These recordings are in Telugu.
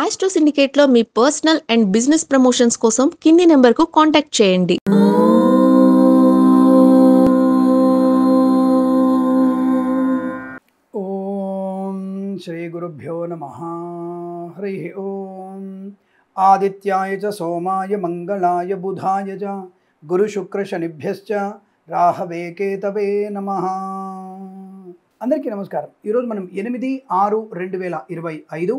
ఆస్ట్రో సిండికేట్లో మీ పర్సనల్ అండ్ బిజినెస్ ప్రమోషన్స్ కోసం కింది నెంబర్కు కాంటాక్ట్ చేయండి. ఓం శ్రీ గురుభ్యో నమః. హరి ఓం. ఆదిత్యాయ చ సోమాయ మంగళాయ బుధాయ చ గురు శుక్ర శనిభ్యశ్చ రాహవే కేతవే నమః. అందరికీ నమస్కారం. ఈరోజు మనం 8/6/2025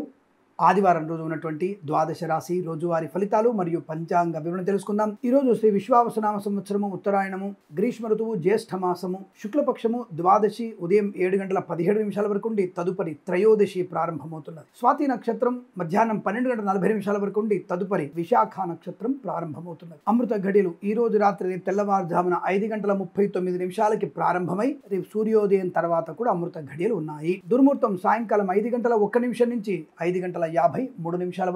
ఆదివారం రోజు ఉన్నటువంటి ద్వాదశ రాశి రోజువారీ ఫలితాలు మరియు పంచాంగ వివరణ తెలుసుకుందాం. ఈరోజు శ్రీ విశ్వావసునామ సంవత్సరము ఉత్తరాయణము, గ్రీష్మ ఋతువు, జ్యేష్ఠ మాసము, శుక్లపక్షము, ద్వాదశి ఉదయం 7:17 వరకు ఉండి తదుపరి త్రయోదశి ప్రారంభమవుతున్నది. స్వాతి నక్షత్రం మధ్యాహ్నం 12:40 వరకు ఉండి తదుపరి విశాఖ నక్షత్రం ప్రారంభమవుతున్నది. అమృత ఘడియలు ఈ రోజు రాత్రి రేపు తెల్లవారుజామున 5:39 ప్రారంభమై రేపు సూర్యోదయం తర్వాత కూడా అమృత ఘడియలు ఉన్నాయి. దుర్ముహూర్తం సాయంకాలం 5:01 నుంచి 5:53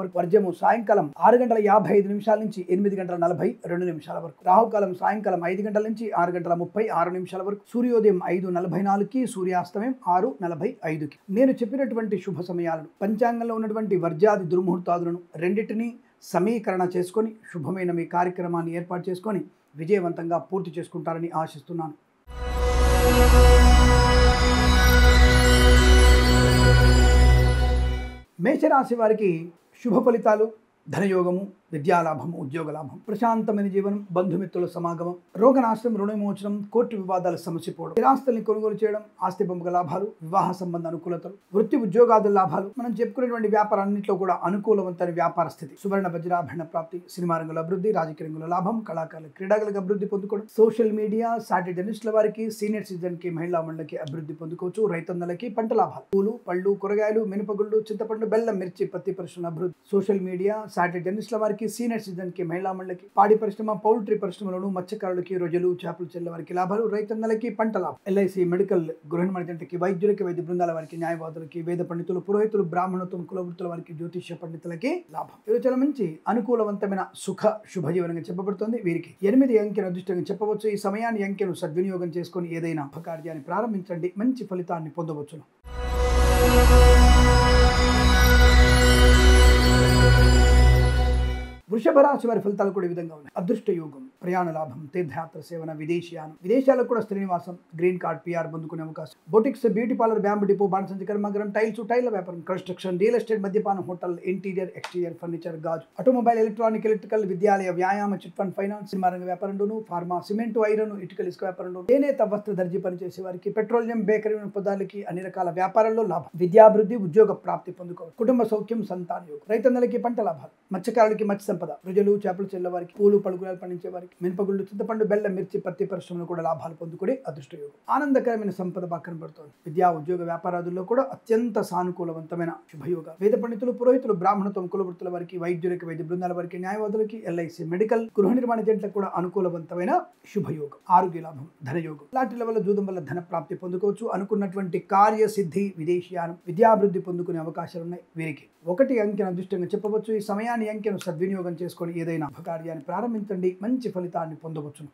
వరకు. వర్జము సాయంకాలం 6:55 నుంచి 8:42 వరకు. రాహుకాలం సాయంకాలం 5 గంటల నుంచి 6:36 వరకు. సూర్యోదయం 5:44కి, సూర్యాస్తమయం 6:45కి. నేను చెప్పినటువంటి శుభ సమయాలను, పంచాంగంలో ఉన్నటువంటి వర్జాది దుర్ముహూర్తాదులను రెండింటినీ సమీకరణ చేసుకొని శుభమైన మీ కార్యక్రమాన్ని ఏర్పాటు చేసుకొని విజయవంతంగా పూర్తి చేసుకుంటారని ఆశిస్తున్నాను. మేషరాశి వారికి శుభ ఫలితాలు, ధనయోగము, విద్యాలాభము, ఉద్యోగ లాభం, ప్రశాంతమైన జీవనం, బంధుమిత్రుల సమాగమం, రోగనాశనం, రుణవిమోచనం, కోర్టు వివాదాలు సమసిపోవడం, స్థిరాస్తుల్ని కొనుగోలు చేయడం, ఆస్తి పంపక లాభాలు, వివాహ సంబంధ అనుకూలతలు, వృత్తి ఉద్యోగాదుల లాభాలు, మనం చెప్పుకునేటువంటి వ్యాపారాన్నింటిలో కూడా అనుకూలవంతమైన వ్యాపార స్థితి, సువర్ణ వజ్రాభరణ ప్రాప్తి, సినిమా రంగుల అభివృద్ధి, రాజకీయ రంగుల లాభం, కళాకారుల క్రీడాలకు అభివృద్ధి పొందుకోవడం, సోషల్ మీడియా, సాటి జర్నలిస్టుల వారికి, సీనియర్ సిటిజన్ కి, మహిళా మండలికి అభివృద్ధి పొందుకోవచ్చు. రైతన్నలకి పంట లాభాలు, పూలు, పళ్ళు, కూరగాయలు, మినపగుళ్ళు, చింతపండు, బెల్లం, మిర్చి, పత్తి పరిశ్రమల అభివృద్ధి, సోషల్ మీడియా, సాటి జర్నలిస్టుల వారికి, సీనియర్ సిటిజన్ కి, మహిళా మండలికి, పాడి పరిశ్రమ, పౌల్ట్రీ పరిశ్రమలను, మత్స్యకారులకి, రొయ్యలు, చేపలు చెల్లె వారికి లాభాలు, రైతన్నలకి పంట లాభం, ఎల్ఐసి మెడికల్, గృహ నిర్మాణ జంటకి, వైద్యులకి, వైద్య బృందాల వారికి, న్యాయవాదులకి, వేద పండితులు, పురోహితులు, బ్రాహ్మణత్వం, కులవృత్తుల వారికి, జ్యోతిష్య పండితులకి లాభం. ఇది చాలా మంచి అనుకూలవంతమైన సుఖ శుభజీవనంగా చెప్పబడుతుంది. వీరికి 8 అంకెను అదృష్టంగా చెప్పవచ్చు. ఈ సమయాన్ని అంకెను సద్వినియోగం చేసుకొని ఏదైనా కార్యాన్ని ప్రారంభించండి, మంచి ఫలితాన్ని పొందవచ్చును. వృషభ రాశి వారి ఫలితాలు కూడా ఈ విధంగా ఉన్నాయి. అదృష్ట యోగం, ప్రయాణ లాభం, తీర్థయాత్ర సేవన, విదేశీయానం, విదేశాలకు కూడా శ్రీనివాసం, గ్రీన్ కార్డ్, పిఆర్ పొందుకునే అవకాశం, boutiques, beauty parlour, bamboo depot, బాణసంచి కర్మాగారం, టైల్స్, టైల్ వ్యాపారం, కన్స్ట్రక్షన్, రియల్ ఎస్టేట్, మద్యపానం, హోటల్, ఇంటీరియర్, ఎక్స్టీరియర్ ఫర్నిచర్, గాజు, ఆటోమొబైల్, ఎలక్ట్రానిక్, ఎలక్ట్రికల్, విద్యాలయ, వ్యాయామ, చిట్ ఫండ్, ఫైనాన్స్, సినిమా రంగ వ్యాపారంలోను, ఫార్మా, సిమెంట్, ఐరన్, ఇటుకల ఇసుక వ్యాపారంలో, చేనేత వస్త్ర దర్జీ పనిచేసే వారికి, పెట్రోలియం, బేకరీ పదార్థాలకి, అన్ని రకాల వ్యాపారాల్లో లాభం, విద్యాభివృద్ధి, ఉద్యోగ ప్రాప్తి పొందుకోవాలి, కుటుంబ సౌఖ్యం, సంతాన యోగం, రైతన్నలకి పంట లాభాలు, మత్స్యకారులకి మత్స్య సంపద, ప్రజలు, చేపలు చెల్ల వారికి, పూలు, పలుకురాలు పండించే వారికి, మినపగుళ్ళు, చింతపండు, బెల్లం, మిర్చి, పత్తి పరిశ్రమలు కూడా లాభాలు పొందుకునే అదృష్ట యోగం. ఆనందకరమైన సంపద బాగా కనబడుతోంది. విద్యా ఉద్యోగ వ్యాపారాదుల్లో కూడా అత్యంత సానుకూలవంతమైన శుభయోగ. వేద పండితులు, పురోహితులు, బ్రాహ్మణత్వం, కులవృత్తుల వారికి, వైద్యులకి, వైద్య బృందాల వారికి, న్యాయవాదులకి, ఎల్ఐసి మెడికల్, గృహ నిర్మాణ జంటలకు కూడా అనుకూలవంతమైన శుభయోగం. ఆరోగ్య లాభం, ధనయోగం, లాటరీల వల్ల, జూదం వల్ల ధన ప్రాప్తి పొందుకోవచ్చు. అనుకున్నటువంటి కార్యసిద్ధి, విదేశీయానం, విద్యాభివృద్ధి పొందుకునే అవకాశాలు ఉన్నాయి. వీరికి 1 అంకెను అదృష్టంగా చెప్పవచ్చు. ఈ సమయాన్ని అంకెను సద్వినియోగం చేసుకొని ఏదైనా కార్యాన్ని ప్రారంభించండి, మంచి ఫలితాన్ని పొందవచ్చును.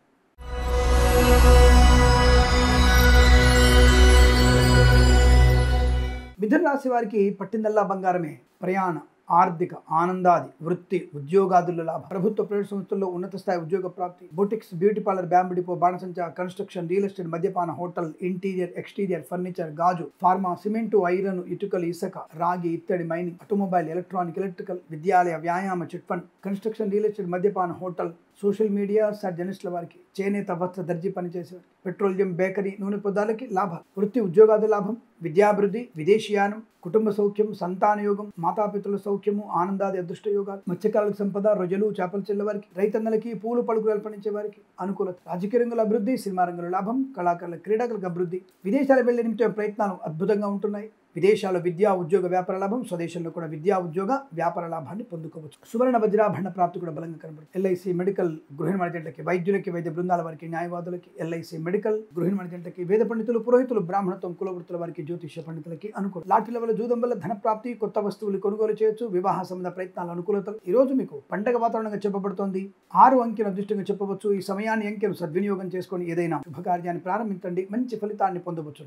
మిథున రాశి వారికి పట్టిందల్లా బంగారమే. ప్రయాణ, ఆర్థిక, ఆనందాది, వృత్తి, ఉద్యోగాదుల లాభం, ప్రభుత్వ ప్రైవేట్ సంస్థల్లో ఉన్నత స్థాయి ఉద్యోగ ప్రాప్తి, boutiques, beauty parlour, bamboo depot, బాణసంచ, కన్స్ట్రక్షన్, రియల్ ఎస్టేట్, మద్యపాన, హోటల్, ఇంటీరియర్, ఎక్స్టీరియర్ ఫర్నిచర్, గాజు, ఫార్మా, సిమెంటు, ఐరన్, ఇటుకలు, ఇసుక, రాగి, ఇత్తడి, మైనింగ్, ఆటోమొబైల్, ఎలక్ట్రానిక్, ఎలక్ట్రికల్, విద్యాలయ, వ్యాయామ, chit fund, construction, real estate, మద్యపాన, హోటల్, సోషల్ మీడియా, జర్నలిస్టుల వారికి, చేనేత వస్త్ర దర్జీ పనిచేసేవారికి, పెట్రోలియం, బేకరీ, నూనె పదార్థాలకి లాభాలు, వృత్తి ఉద్యోగాది లాభం, విద్యాభివృద్ధి, విదేశీయానం, కుటుంబ సౌఖ్యం, సంతాన యోగం, మాతాపితృల సౌఖ్యము, ఆనందాది అదృష్ట యోగాలు, మత్స్యకారులకు సంపద, రొయ్యలు, చేపలు చెల్లె వారికి, రైతన్నలకి, పూలు, పలుకురాలు పండించే వారికి అనుకూలత, రాజకీయ రంగుల అభివృద్ధి, సినిమా రంగుల లాభం, కళాకారుల క్రీడాకులకు అభివృద్ధి, విదేశాలు వెళ్లే నిమిత్తం ప్రయత్నాలు అద్భుతంగా ఉంటున్నాయి. విదేశాల్లో విద్యా ఉద్యోగ వ్యాపార లాభం, స్వదేశంలో కూడా విద్యా ఉద్యోగ వ్యాపార లాభాన్ని పొందుకోవచ్చు. సువర్ణ వజ్రాభరణ ప్రాప్తి కూడా బలంగా కనబడుతుంది. ఎల్ఐసి మెడికల్, గృహ నిర్మాణ జంటకి, వైద్యులకి, వైద్య బృందాల వారికి, న్యాయవాదులకి, ఎల్ఐసి మెడికల్, గృహ నిర్మాణ జంటకి, వేద పండితులు, పురోహితులు, బ్రాహ్మణత్వం, కులవృత్తుల వారికి, జ్యోతిష్య పండితులకి అనుకూలం. లాటరీల వల్ల, జూదం వల్ల ధన ప్రాప్తి, కొత్త వస్తువులు కొనుగోలు చేయొచ్చు. వివాహ సంబంధ ప్రయత్నాలు అనుకూలతలు. ఈ రోజు మీకు పండగ వాతావరణంగా చెప్పబడుతోంది. 6 అంకెను అదృష్టంగా చెప్పవచ్చు. ఈ సమయాన్ని అంకెను సద్వినియోగం చేసుకొని ఏదైనా శుభకార్యాన్ని ప్రారంభించండి, మంచి ఫలితాన్ని పొందవచ్చు.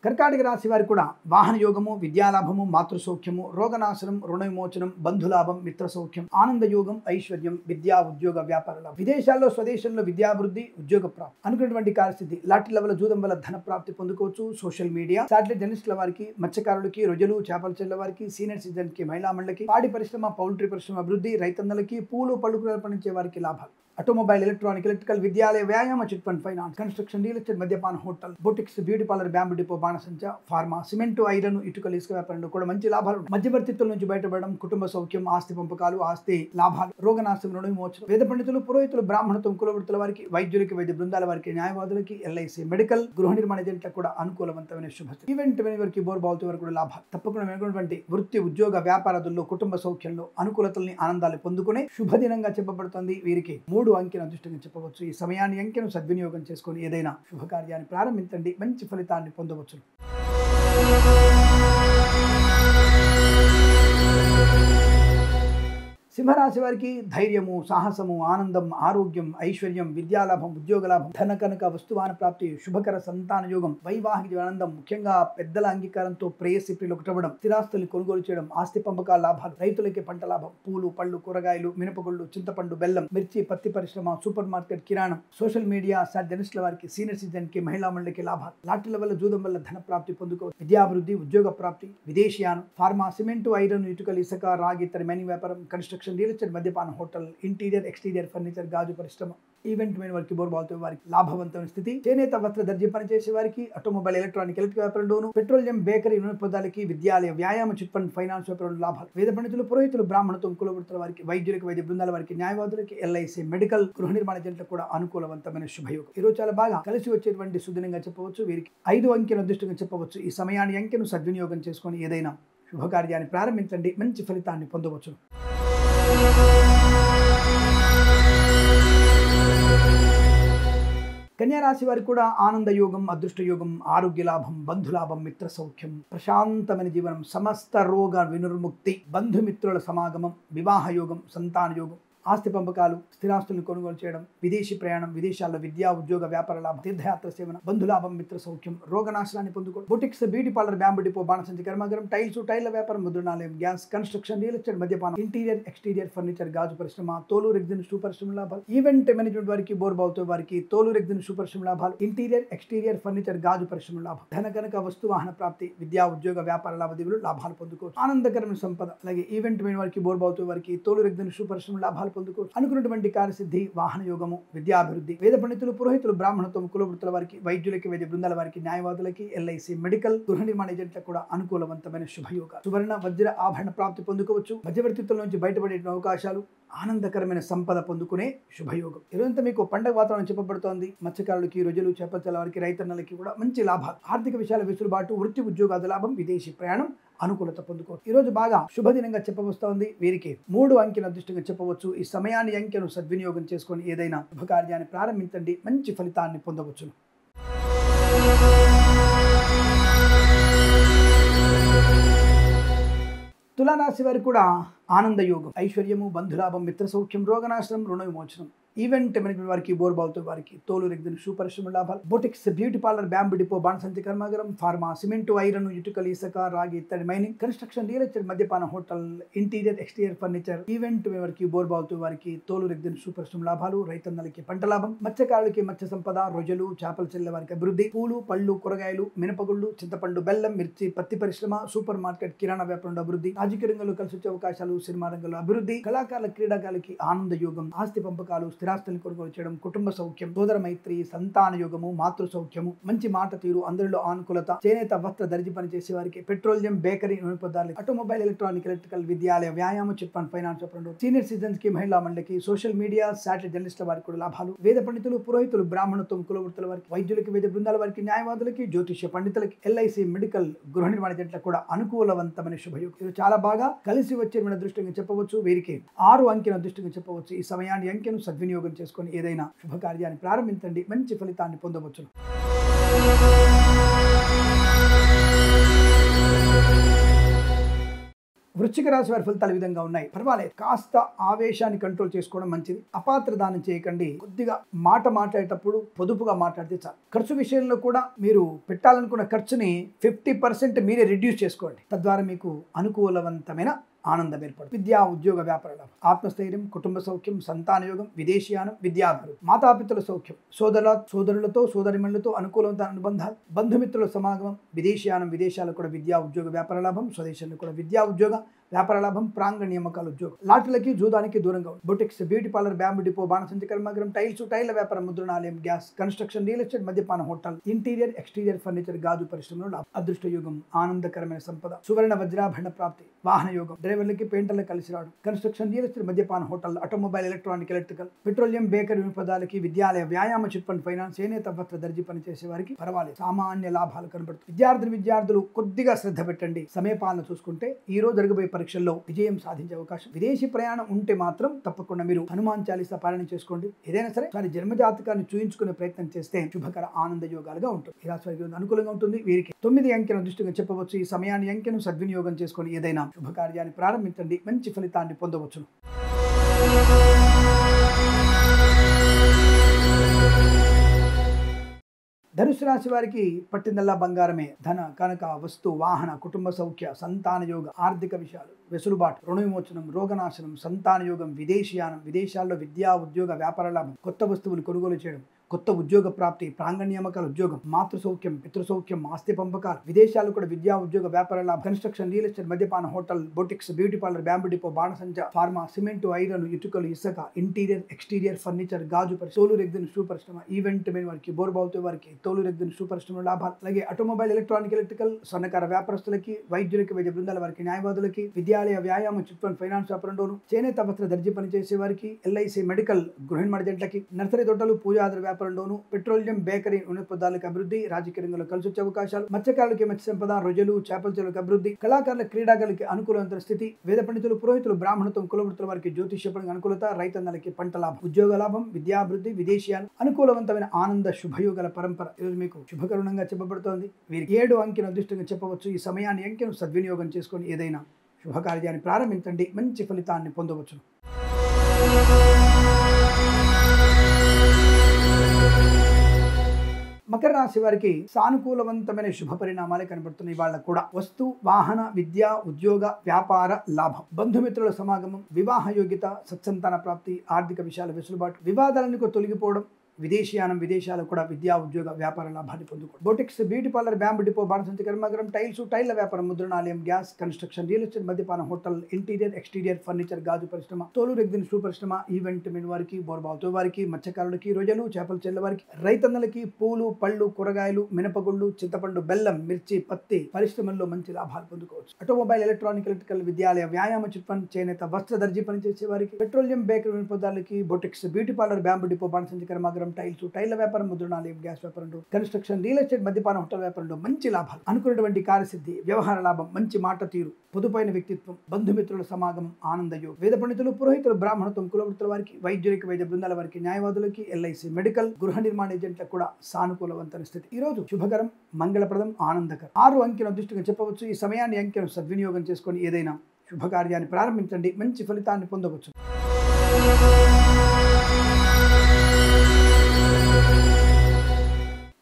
కర్కాటక రాశి వారికి కూడా వాహన యోగము, విద్యాలాభము, మాతృసౌఖ్యము, రోగనాశనం, రుణ విమోచనం, బంధులాభం, మిత్ర సౌఖ్యం, ఆనంద యోగం, ఐశ్వర్యం, విద్యా ఉద్యోగ వ్యాపార లాభం, విదేశాల్లో స్వదేశంలో విద్యాభివృద్ధి, ఉద్యోగ ప్రాప్తి, అనుకున్నటువంటి కార్యస్థితి, లాటరీ లెవెల్ జూదం వల్ల ధన ప్రాప్తి పొందుకోవచ్చు. సోషల్ మీడియా, శాటిలైట్ జర్నలిస్టుల వారికి, మత్స్యకారులకి, రొయ్యలు చేపల చెల్ల వారికి, సీనియర్ సిటిజన్ కి, మహిళా మండలికి, పాడి పరిశ్రమ, పౌల్ట్రీ పరిశ్రమ అభివృద్ధి, రైతన్నలకి, పూలు పళ్ళు కూరలు పండించే వారికి లాభాలు. ఆటోమొబైల్, ఎలక్ట్రానిక్, ఎలక్ట్రికల్, విద్యాలయ, వ్యాయామ, chit fund, finance, construction, real estate, మద్యపాన, hotel, boutiques, beauty parlour, bamboo depot, బాణసంచ, ఫార్మా, సిమెంటు, ఐరన్, ఇటుకలు, ఇసుక వ్యాపారంలో కూడా మంచి లాభాలు. మధ్యవర్తిత్వం నుంచి బయటపడడం, కుటుంబ సౌఖ్యం, ఆస్తి పంపకాలు, ఆస్తి లాభాలు, రోగనాశనం, రుణ విమోచనం, వేద పండితులు, పురోహితులు, బ్రాహ్మణత్వం, కులవృత్తుల వారికి, వైద్యులకి, వైద్య బృందాల వారికి, న్యాయవాదులకి, ఎల్ఐసి, మెడికల్, గృహ నిర్మాణ ఏజెంట్లకు కూడా అనుకూలవంతమైన శుభస్థితి. ఈవెంట్ వారికి, బోర్బావుతో వరకు కూడా లాభాలు. తప్పకుండా వెనుకున్నటువంటి వృత్తి, ఉద్యోగ, వ్యాపారాదుల్లో, కుటుంబ సౌఖ్యంలో అనుకూలతల్ని, ఆనందాలు పొందుకునే శుభదినంగా చెప్పబడుతుంది. వీరికి 3 అంకెను అదృష్టంగా చెప్పవచ్చు. ఈ సమయాన్ని, అంకెను సద్వినియోగం చేసుకొని ఏదైనా శుభకార్యాన్ని ప్రారంభించండి, మంచి ఫలితాన్ని పొందవచ్చు. సింహరాశి వారికి ధైర్యము, సాహసము, ఆనందం, ఆరోగ్యం, ఐశ్వర్యం, విద్యాలాభం, ఉద్యోగలాభం, ధన కనక వస్తువాన ప్రాప్తి, శుభకర సంతాన యోగం, వైవాహిక ఆనందం, ముఖ్యంగా పెద్దల అంగీకారంతో ప్రేయసి ప్రియులు ఒకటవడం, స్థిరాస్తుల్ని కొనుగోలు చేయడం, ఆస్తి పంపకాల లాభాలు, రైతులకి పంట లాభం, పూలు పళ్ళు కూరగాయలు, మినపగుళ్ళు, చింతపండు, బెల్లం, మిర్చి, పత్తి పరిశ్రమ, సూపర్ మార్కెట్, కిరాణం, సోషల్ మీడియా, జర్నలిస్టుల వారికి, సీనియర్ సిటిజన్ కి, మహిళా మండలికి లాభాలు, లాటరీల వల్ల జూదం వల్ల ధన ప్రాప్తి పొందుకోవచ్చు. విద్యాభివృద్ధి, ఉద్యోగ ప్రాప్తి, విదేశీయానం, ఫార్మా, సిమెంటు, ఐరన్, ఇటుకలు, ఇసుక, రాగి, ఇతర మైనింగ్ వ్యాపారం, కన్స్ట్రక్షన్, రియల్ ఎస్టేట్, మద్యపాన, హోటల్, ఇంటీరియర్, ఎక్స్టీరియర్ ఫర్నిచర్, గాజు పరిశ్రమ, ఈవెంట్ మెయిన్ వారికి, బోర్బాల్తో వారికి లాభవంతమైన స్థితి. చేనేత వస్త్ర దర్జీ పనిచేసే వారికి, ఆటోమొబైల్, ఎలక్ట్రానిక్, ఎలక్ట్రిక్ వ్యాపారంలోను, పెట్రోలియం, బేకరీ, నూనె పదార్థాలకి, విద్యాలయ, వ్యాయామ, చిట్ ఫండ్, ఫైనాన్స్ వ్యాపారంలో లాభాలు. వేద పండితులు, పురోహితులు, బ్రాహ్మణత్వం, కులవృత్తుల వారికి, వైద్యులకి, వైద్య బృందాల వారికి, న్యాయవాదులకి, ఎల్ఐసి, మెడికల్, గృహ నిర్మాణ ఏజెంట్లకు కూడా అనుకూలవంతమైన శుభయోగం. ఈరోజు చాలా బాగా కలిసి వచ్చేటువంటి సుదినంగా చెప్పవచ్చు. వీరికి 5 అంకెను అదృష్టంగా చెప్పవచ్చు. ఈ సమయాన్ని, అంకెను సద్వినియోగం చేసుకొని ఏదైనా శుభకార్యాన్ని ప్రారంభించండి, మంచి ఫలితాన్ని పొందవచ్చు. కన్యా రాశి వారికి కూడా ఆనంద యోగం, అదృష్ట యోగం, ఆరోగ్య లాభం, బంధులాభం, మిత్ర సౌఖ్యం, ప్రశాంతమైన జీవనం, సమస్త రోగ వినుర్ముక్తి, బంధుమిత్రుల సమాగమం, వివాహ యోగం, సంతాన యోగం, ఆస్తి పంపకాలు, స్థిరాస్తులను కొనుగోలు చేయడం, విదేశీ ప్రయాణం, విదేశాల్లో విద్యా ఉద్యోగ వ్యాపార లాభం, తీర్థయాత్ర సేవన, బంధులాభం, మిత్ర సౌఖ్యం, రోగనాశనాన్ని పొందుకోవడం, boutiques, beauty parlour, bamboo depot, బాణసంచి కర్మాగారం, టైల్స్, టైల్ల వ్యాపారం, ముద్రణాలయం, గ్యాస్, కన్స్ట్రక్షన్, రియల్ ఎస్టేట్, మద్యపానం, ఇంటీరియర్, ఎక్స్టీరియర్ ఫర్నిచర్, గాజు పరిశ్రమ, తోలు రెగ్జిన్ షూ పరిశ్రమ లాభాలు. ఈవెంట్ మేనేజ్మెంట్ వారికి, బోర్బావుతో వారికి, తోలు రెగ్జిన్ షూ పరిశ్రమ లాభాలు, ఇంటీరియర్, ఎక్స్టీరియర్ ఫర్నిచర్, గాజు పరిశ్రమ లాభం, ధన కనక వస్తు వాహన ప్రాప్తి, విద్యా ఉద్యోగ వ్యాపార లాభాలు లాభాలు పొందుకోవచ్చు. ఆనందకరమైన సంపద. అలాగే ఈవెంట్ మెయిన్ వారికి, బోర్బావుతో వారికి, తోలు రెగ్జిన్ షూ పరిశ్రమ లాభాలు పొందుకోవచ్చు. అనుకున్నటువంటి కార్యసిద్ధి, వాహన యోగము, విద్యాభివృద్ధి, వేద పండితులు, పురోహితులు, బ్రాహ్మణత్వం, కులవృత్తుల వారికి, వైద్యులకి, వైద్య బృందాల వారికి, న్యాయవాదులకి, ఎల్ఐసి, మెడికల్, గృహ నిర్మాణ ఏజెంట్లకు కూడా అనుకూలవంతమైన శుభయోగ. సువర్ణ, వజ్ర, ఆభరణ ప్రాప్తి పొందుకోవచ్చు. మధ్యవర్తిత్వం నుంచి బయటపడే అవకాశాలు, ఆనందకరమైన సంపద పొందుకునే శుభయోగం. ఇదంతా మీకు పండగ వాతావరణం చెప్పబడుతోంది. మత్స్యకారులకి, రొయ్యలు చేపల వారికి, రైతన్నలకి కూడా మంచి లాభాలు. ఆర్థిక విషయాల వెసులుబాటు, వృత్తి ఉద్యోగాల లాభం, విదేశీ ప్రయాణం, అనుకూలత పొందుకోవచ్చు. ఈ రోజు బాగా శుభదినంగా చెప్పవస్తోంది. వీరికి 3 అంకెను అదృష్టంగా చెప్పవచ్చు. ఈ సమయాన్ని, అంకెను సద్వినియోగం చేసుకొని ఏదైనా శుభకార్యాన్ని ప్రారంభించండి, మంచి ఫలితాన్ని పొందవచ్చు. తులారాశి వారికి కూడా ఆనంద యోగం, ఐశ్వర్యము, బంధులాభం, మిత్ర సౌఖ్యం, రోగనాశనం, రుణ విమోచనం, ఈవెంట్ మేనేజ్మెంట్ వారికి, బోర్బావుతో వారికి, తోలు రెగ్జిన్ షూ పరిశ్రమ లాభాలు, boutiques, beauty parlour, bamboo depot, బాణసంచి కర్మాగారం, ఫార్మా, సిమెంటు, ఐరన్, ఇటుకలు, ఇసుక, రాగి, ఇత్తడి, మైనింగ్, కన్స్ట్రక్షన్, రియల్ ఎస్టేట్, మద్యపాన, hotel, interior, exterior furniture, event వారికి, బోర్బావుతో వారికి, తోలు రెగ్జిన్ షూ పరిశ్రమ లాభాలు, రైతన్నలకి పంట లాభం, మత్స్యకారులకి మత్స్య సంపద, రొయ్యలు చేపల చెల్ల వారికి అభివృద్ధి, పూలు పళ్ళు కూరగాయలు, మినపగుళ్ళు, చింతపండు, బెల్లం, మిర్చి, పత్తి పరిశ్రమ, సూపర్ మార్కెట్, కిరాణా వ్యాపారంలో అభివృద్ధి, రాజకీయ రంగంలో కలిసి వచ్చే అవకాశాలు, సినిమా రంగంలో అభివృద్ధి, కళాకారుల, క్రీడాకారులకి ఆనంద యోగం, ఆస్తి పంపకాలు, స్థిరాస్తులను కొనుగోలు చేయడం, కుటుంబ సౌఖ్యం, సోదర మైత్రి, సంతాన యోగము, మాతృ సౌఖ్యము, మంచి మాట తీరు, అందరిలో అనుకూలత, చేనేత వస్త్ర దర్జీ పనిచేసే వారికి, పెట్రోలియం, బేకరీ, నూనె పదార్థాలు, ఆటోమొబైల్, ఎలక్ట్రానిక్, ఎలక్ట్రికల్, విద్యాలయ, వ్యాయామ, చిట్ ఫండ్, ఫైనాన్స్ వ్యాపారంలో, సీనియర్ సిటిజన్స్ కి, మహిళా మండలికి, సోషల్ మీడియా, శాటిలైట్ జర్నలిస్టుల వారికి కూడా లాభాలు, వేద పండితులు, పురోహితులు, బ్రాహ్మణత్వం, కులవృత్తుల వారికి, వైద్యులకి, వైద్య బృందాల వారికి, న్యాయవాదులకి, జ్యోతిష్య పండితులకి, ఎల్ఐసి, మెడికల్, గృహ నిర్మాణ ఏజెంట్లకు కూడా అనుకూలవంతమైన శుభయోగం. ఇది చాలా బాగా కలిసి వచ్చే అదృష్టంగా చెప్పవచ్చు. వీరికి 6 అంకెను అదృష్టంగా చెప్పవచ్చు. ఈ సమయాన్ని, అంకెను సద్వినియోగం చేసుకొని ఏదైనా శుభకార్యాన్ని ప్రారంభించండి, మంచి ఫలితాన్ని పొందవచ్చు. వృశ్చిక రాశి వారి ఫలితాలు ఈ విధంగా ఉన్నాయి. పర్వాలేదు, కాస్త ఆవేశాన్ని కంట్రోల్ చేసుకోవడం మంచిది. అపాత్ర దానం చేయకండి. కొద్దిగా మాట మాట్లాడేటప్పుడు పొదుపుగా మాట్లాడితే చాలు. ఖర్చు విషయంలో కూడా మీరు పెట్టాలనుకున్న ఖర్చుని 50% మీరే రిడ్యూస్ చేసుకోండి. తద్వారా మీకు అనుకూలవంతమైన ఆనందం ఏర్పడు. విద్యా ఉద్యోగ వ్యాపార లాభం, ఆత్మస్థైర్యం, కుటుంబ సౌఖ్యం, సంతానయోగం, విదేశీయానం, విద్యాభివృద్ధి, మాతాపితల సౌఖ్యం, సోదరులతో సోదరిమణులతో అనుకూలవంతమైన అనుబంధాలు, బంధుమిత్రుల సమాగమం, విదేశీయానం, విదేశాలు కూడా విద్యా ఉద్యోగ వ్యాపార లాభం, స్వదేశంలో కూడా విద్యా ఉద్యోగ వ్యాపార లాభం, ప్రాంగణ నియామకాల ఉద్యోగం, లాటరీలకి జూదానికి దూరంగా ఉంది. Boutiques, beauty parlour, bamboo depot, బాణసంచ కర్మాగారం, టైల వ్యాపారం, ముద్రణాలయం, గ్యాస్, కన్స్ట్రక్షన్, రియల్ ఎస్టేట్, మద్యపాన హోటల్, ఇంటీరియర్, ఎక్స్టీరియర్ ఫర్నిచర్, గాజు పరిశ్రమలో లాభం. అదృష్ట యోగం, ఆనందకరమైన సంపద, సువర్ణ వజ్రాభరణ ప్రాప్తి, వాహన యోగం, డ్రైవర్లకి పెయింటర్లకు కలిసి రావడం, కన్స్ట్రక్షన్, రియల్ ఎస్టేట్, మద్యపాన hotel, automobile, electronic, electrical, petroleum, bakery వినోదాలకి, విద్యాలయ, వ్యాయామ, చిట్ ఫండ్, ఫైనాన్స్, చేనేత వస్త్ర దర్జీ పనిచేసే వారికి పర్వాలేదు, సామాన్య లాభాలు కనబడుతుంది. విద్యార్థులు కొద్దిగా శ్రద్ధ పెట్టండి. సమయపాలన చూసుకుంటే ఈ రోజు జరగబోయే పరీక్షల్లో విజయం సాధించే అవకాశం. విదేశీ ప్రయాణం ఉంటే మాత్రం తప్పకుండా మీరు హనుమాన్ చాలీసా పారాయణ చేసుకోండి. ఏదైనా సరే వారి జన్మజాతకాన్ని చూయించుకునే ప్రయత్నం చేస్తే శుభకర ఆనంద యోగాలుగా ఉంటుంది. ఈ రాశి వారికి అనుకూలంగా ఉంటుంది. వీరికి 9 అంకెను దృష్టిగా చెప్పవచ్చు. ఈ సమయాన్ని అంకెను సద్వినియోగం చేసుకొని ఏదైనా శుభకార్యాన్ని ప్రారంభించండి. మంచి ఫలితాన్ని పొందవచ్చును. ధనుసు రాశి వారికి పట్టిందల్లా బంగారమే. ధన, కనక, వస్తు, వాహన, కుటుంబ సౌఖ్య, సంతాన యోగ, ఆర్థిక విషయాలు, వెసులుబాటు, రుణ విమోచనం, రోగనాశనం, సంతాన యోగం, విదేశీయానం, విదేశాల్లో విద్యా ఉద్యోగ వ్యాపార లాభం, కొత్త వస్తువులు కొనుగోలు చేయడం, కొత్త ఉద్యోగ ప్రాప్తి, ప్రాంగణ నియామకాల ఉద్యోగం, మాతృ సౌఖ్యం, పితృ సౌఖ్యం, ఆస్తి పంపకాలు, విదేశాలు కూడా విద్యా ఉద్యోగ వ్యాపార లాభం, కన్స్ట్రక్షన్, రియల్ ఎస్టేట్, మద్యపాన hotel, boutiques, beauty parlour, bamboo depot, బాణసంచ, ఫార్మా, సిమెంట్, ఐరన్, ఇటుకలు, ఇసుక, ఇంటీరియర్, ఎక్స్టీరియర్ ఫర్నిచర్, గాజు పరిశ్రమ, తోలు రెగ్జిన్ షూ పరిశ్రమ, ఈవెంట్ మెయిన్ వారికి, బోర్బావుతో వారికి తోలు రెగ్జిన్ షూ పరిశ్రమ లాభాలు, అలాగే ఆటోమొబైల్, ఎలక్ట్రానిక్, ఎలక్ట్రికల్, స్వర్ణకార వ్యాపారస్తులకి, వైద్యులకి, వైద్య బృందాల వారికి, న్యాయవాదులకి, విద్యాలయ, వ్యాయామ, చిట్ ఫండ్, ఫైనాన్స్ వ్యాపారంలోను, చేనేత వస్త్ర దర్జీ పనిచేసే వారికి, ఎల్ఐసి, మెడికల్, గృహిణి మర్జెంట్లకి, నర్సరీ తోటలు, పూజాదుల వ్యాపారంలోను, పెట్రోలియం, బేకరీ, ఉన్నత పదాలకు అభివృద్ధి, రాజకీయ రంగంలో కలిసి వచ్చే అవకాశాలు, మత్స్యకారులకి మత్స్య సంపద, రొయ్యలు, చేపల చెరువులకు అభివృద్ధి, కళాకారుల, క్రీడాకారులకి అనుకూలవంతమైన స్థితి, వేద పండితులు, పురోహితులు, బ్రాహ్మణత్వం, కులవృత్తుల వారికి జ్యోతిష్య పరంగా అనుకూలత, రైతన్నలకి పంట లాభం, ఉద్యోగ లాభం, విద్యాభివృద్ధి, విదేశీయాలు, అనుకూలవంతమైన ఆనంద శుభయోగాల పరంపర ఈరోజు మీకు శుభకరుణంగా చెప్పబడుతోంది. వీరికి 7 అంకెను అదృష్టంగా చెప్పవచ్చు. ఈ సమయాన్ని అంకెను సద్వినియోగం చేసుకొని ఏదైనా శుభకార్యాన్ని ప్రారంభించండి. మంచి ఫలితాన్ని పొందవచ్చు. మకర రాశి వారికి సానుకూలవంతమైన శుభ పరిణామాలే కనబడుతున్నాయి. వాళ్ళకు కూడా వస్తు, వాహన, విద్య, ఉద్యోగ, వ్యాపార లాభం, బంధుమిత్రుల సమాగమం, వివాహ యోగ్యత, సత్సంతాన ప్రాప్తి, ఆర్థిక విషయాల వెసులుబాటు, వివాదాలను తొలగిపోవడం, విదేశీయానం, విదేశాలు కూడా విద్యా ఉద్యోగ వ్యాపార లాభాన్ని పొందుకోవడం, boutiques, beauty parlour, bamboo depot, బాణసంచ కర్మాగారం, టైల వ్యాపారం, ముద్రణాలయం, గ్యాస్, కన్స్ట్రక్షన్, రియల్ ఎస్టేట్, మద్యపాన హోటల్, ఇంటీరియర్, ఎక్స్టీరియర్ ఫర్నిచర్, గాజు పరిశ్రమ, తోలు రెగ్జిన్ షూ పరిశ్రమ, ఈవెంట్ మెయిన్ వారికి, బోర్బావుతో వారికి, మత్స్యకారులకి, రొయ్యలు, చేపల చెల్ల వారికి, రైతన్నలకి, పూలు, పళ్ళు, కూరగాయలు, మినపగుళ్ళు, చింతపండు, బెల్లం, మిర్చి, పత్తి పరిశ్రమల్లో మంచి లాభాలు పొందుకోవచ్చు. ఆటోమొబైల్, ఎలక్ట్రానిక్, ఎలక్ట్రికల్, విద్యాలయ, వ్యాయామ, చిట్ ఫండ్, చేనేత వస్త్ర దర్జీ పనిచేసే వారికి, పెట్రోలియం, బేకరీ వినోదాలకి, boutiques, beauty parlour, bamboo depot, బాణసంచ కర్మాగారం, టైల వ్యాపారం, ముద్రణాలయం, గ్యాస్ వ్యాపారంలో, కన్స్ట్రక్షన్, రియల్ ఎస్టేట్, మద్యపాన హోటల్ వ్యాపారంలో మంచి లాభాలు, అనుకున్నటువంటి కార్యసిద్ధి, వ్యవహార లాభం, మంచి మాట తీరు, పొదుపైన వ్యక్తిత్వం, బంధుమిత్రుల సమాగమం, ఆనందయోగం, వేద పండితులు, పురోహితులు, బ్రాహ్మణత్వం, కులవృత్తుల వారికి, వైద్యులకి, వైద్య బృందాల వారికి, న్యాయవాదులకి, ఎల్ఐసి, మెడికల్, గృహ నిర్మాణ ఏజెంట్లకు కూడా సానుకూలవంతమైన స్థితి. ఈ రోజు శుభకరం, మంగళప్రదం, ఆనందకరం. 6 అంకెను అదృష్టంగా చెప్పవచ్చు. ఈ సమయాన్ని అంకెను సద్వినియోగం చేసుకొని ఏదైనా శుభకార్యాన్ని ప్రారంభించండి. మంచి ఫలితాన్ని పొందవచ్చు.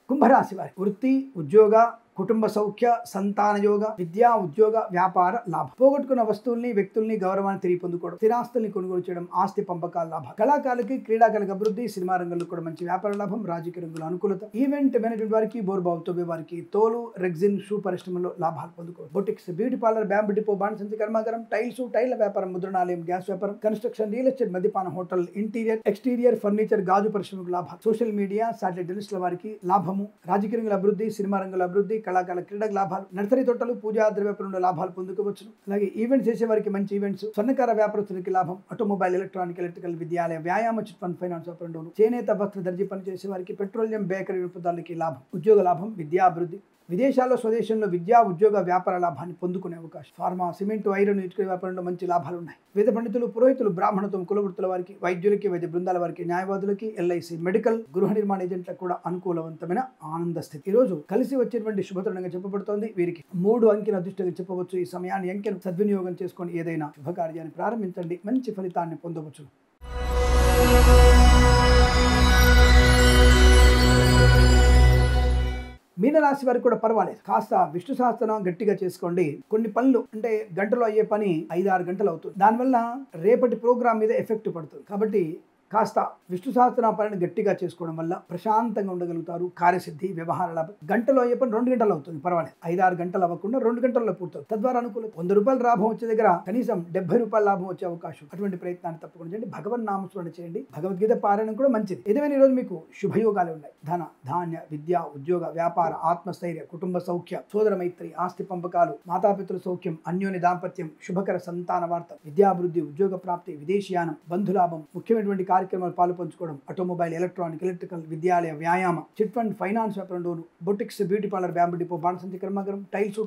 కుంభరాశి వారి వృత్తి, ఉద్యోగ, కుటుంబ సౌఖ్య, సంతాన యోగ, విద్యా ఉద్యోగ వ్యాపార లాభం, పోగొట్టుకున్న వస్తువుల్ని, వ్యక్తుల్ని, గౌరవాన్ని తిరిగి పొందుకోవడం, స్థిరాస్తుల్ని కొనుగోలు చేయడం, ఆస్తి పంపకాల లాభం, కళాకారులకి, క్రీడాకారులకు అభివృద్ధి, సినిమా రంగంలో కూడా మంచి వ్యాపార లాభం, రాజకీయ రంగంలో అనుకూలత, ఈవెంట్ మేనేజ్మెంట్ వారికి, బోర్బావుతో వారికి, తోలు రెగ్జిన్ షూ పరిశ్రమలో లాభాలు పొందుకోవడం, boutiques, beauty parlour, bamboo depot, బాణసంచ కర్మాగారం, టైల వ్యాపారం, ముద్రణాలయం, గ్యాస్ వ్యాపారం, కన్స్ట్రక్షన్, రియల్ ఎస్టేట్, మద్యపాన హోటల్, ఇంటీరియర్, ఎక్స్టీరియర్ ఫర్నిచర్, గాజు పరిశ్రమకు లాభాలు, సోషల్ మీడియా, శాటిలైట్ జర్నలిస్టుల వారికి లాభము, రాజకీయ రంగంలో అభివృద్ధి, సినిమా రంగంలో అభివృద్ధి, కళాకారుల క్రీడకు లాభాలు, నర్సరీ తోటలు, పూజా ద్రవ్యాపారంలో లాభాలు పొందుకోవచ్చు. అలాగే ఈవెంట్స్ చేసే వారికి మంచి ఈవెంట్స్, స్వర్ణకార వ్యాపారస్తులకి లాభం, ఆటోమొబైల్, ఎలక్ట్రానిక్, ఎలక్ట్రికల్, విద్యాలయ, వ్యాయామ, చిట్ ఫండ్, ఫైనాన్స్ వ్యాపారంలో, చేనేత వస్త్ర దర్జీ పనిచేసే వారికి, పెట్రోలియం, బేకరీ వినోదాలకి లాభం, ఉద్యోగ లాభం, విద్యాభివృద్ధి, విదేశాల్లో స్వదేశంలో విద్యా ఉద్యోగ వ్యాపార లాభాన్ని పొందుకునే అవకాశం. ఫార్మా, సిమెంటు, ఐరన్, ఇటుక వ్యాపారంలో మంచి లాభాలు ఉన్నాయి. వేద పండితులు, పురోహితులు, బ్రాహ్మణత్వం, కులవృత్తుల వారికి, వైద్యులకి, వైద్య బృందాల వారికి, న్యాయవాదులకి, ఎల్ఐసి, మెడికల్, గృహ నిర్మాణ ఏజెంట్లకు కూడా అనుకూలవంతమైన ఆనంద స్థితి. ఈ రోజు కలిసి వచ్చేటువంటి శుభతరుణంగా చెప్పబడుతోంది. వీరికి 3 అంకెల అదృష్టంగా చెప్పవచ్చు. ఈ సమయాన్ని అంకెను సద్వినియోగం చేసుకొని ఏదైనా శుభకార్యాన్ని ప్రారంభించండి, మంచి ఫలితాన్ని పొందవచ్చు. మీనరాశి వారికి కూడా పర్వాలేదు. కాస్త విష్ణు సహస్రనామం గట్టిగా చేసుకోండి. కొన్ని పనులు అంటే గంటలో అయ్యే పని 5-6 గంటలు అవుతుంది. దానివల్ల రేపటి ప్రోగ్రామ్ మీద ఎఫెక్ట్ పడుతుంది. కాబట్టి కాస్త విష్ణు సహస్రనామ పారాయణ గట్టిగా చేసుకోవడం వల్ల ప్రశాంతంగా ఉండగలుగుతారు. కార్యసిద్ధి, వ్యవహార లాభం. గంటలో అయ్యే పని 2 గంటలు అవుతుంది, పర్వాలేదు. 5-6 గంటలు అవ్వకుండా 2 గంటల్లో పూర్తవుతుంది. తద్వారా అనుకూలం. 100 రూపాయల లాభం వచ్చే దగ్గర కనీసం 70 రూపాయల లాభం వచ్చే అవకాశం. అటువంటి ప్రయత్నాన్ని తప్పకుండా చేయండి. భగవన్ నామస్మరణ చేయండి. భగవద్గీత పారాయణం కూడా మంచిది. ఏదైనా ఈ రోజు మీకు శుభయోగాలు ఉన్నాయి. ధన, ధాన్య, విద్య, ఉద్యోగ, వ్యాపార, ఆత్మస్థైర్య, కుటుంబ సౌఖ్య, సోదర మైత్రి, ఆస్తి పంపకాలు, మాతాపితృ సౌఖ్యం, అన్యోన్య దాంపత్యం, శుభకర సంతాన వార్త, విద్యాభివృద్ధి, ఉద్యోగ ప్రాప్తి, విదేశీయానం, బంధులాభం, ముఖ్యమైనటువంటి కార్యక్రమాలు పాల్పంచుకోవడం, ఆటోమొబైల్, ఎలక్ట్రానిక్, ఎలక్ట్రికల్, విద్యాలయ, వ్యాయామ, చిట్ ఫండ్, ఫైనాన్స్ వ్యాపారం, boutiques, beauty parlour, bamboo depot, బాణసంచి కర్మాగారం,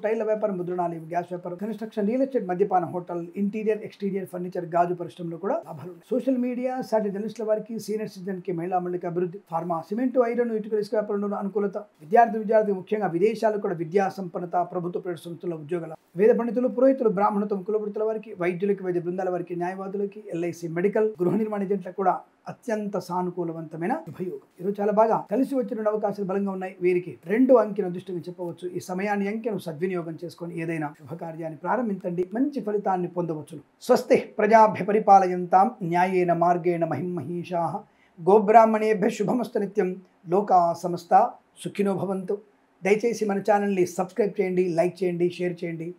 టైల వ్యాపారం, ముద్రణాలయం, గ్యాస్ వ్యాపారం, కన్స్ట్రక్షన్, రియల్ ఎస్టేట్, మద్యపాన, హోటల్, ఇంటీరియర్, ఎక్స్టీరియర్, ఫర్నిచర్, గాజు పరిశ్రమలో కూడా లాభాలు ఉన్నాయి. సోషల్ మీడియా, సాటి జర్నలిస్టుల వారికి, సీనియర్ సిటిజన్ కి, మహిళా మండలికి అభివృద్ధి, ఫార్మా, సిమెంటు, ఐరన్, ఇటుక, ఇసుక వ్యాపారంలో అనుకూలత, విద్యార్థి ముఖ్యంగా విదేశాలు కూడా విద్యా సంపన్నత, ప్రభుత్వ ప్రైవేట్ సంస్థల ఉద్యోగాల, వేద పండితులు, పురోహితులు, బ్రాహ్మణత్వం, కులవృత్తుల వారికి, వైద్యులకి, వైద్య బృందాల వారికి, న్యాయవాదులకి, ఎల్ఐసి, మెడికల్, గృహ నిర్మాణ ఏజెంట్లకు కూడా అత్యంత సానుకూలవంతమైన శుభయోగం. ఈరోజు చాలా బాగా కలిసి వచ్చిన అవకాశాలు బలంగా ఉన్నాయి. వీరికి 2 అంకెను అదృష్టంగా చెప్పవచ్చు. ఈ సమయాన్ని అంకెను సద్వినియోగం చేసుకొని ఏదైనా శుభకార్యాన్ని ప్రారంభించండి, మంచి ఫలితాన్ని పొందవచ్చును. స్వస్తి ప్రజాభ్య పరిపాలయంతాం న్యాయేన మార్గేణ మహిమహీషాః గోబ్రాహ్మణేభ్య శుభమస్తు నిత్యం. లోకా సమస్త సుఖినో భవంతు. దయచేసి మన ఛానల్ని సబ్స్క్రైబ్ చేయండి, లైక్ చేయండి, షేర్ చేయండి.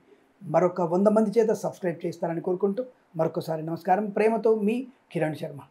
మరొక 100 మంది చేత సబ్స్క్రైబ్ చేస్తారని కోరుకుంటూ మరొకసారి నమస్కారం. ప్రేమతో మీ కిరణ్ శర్మ.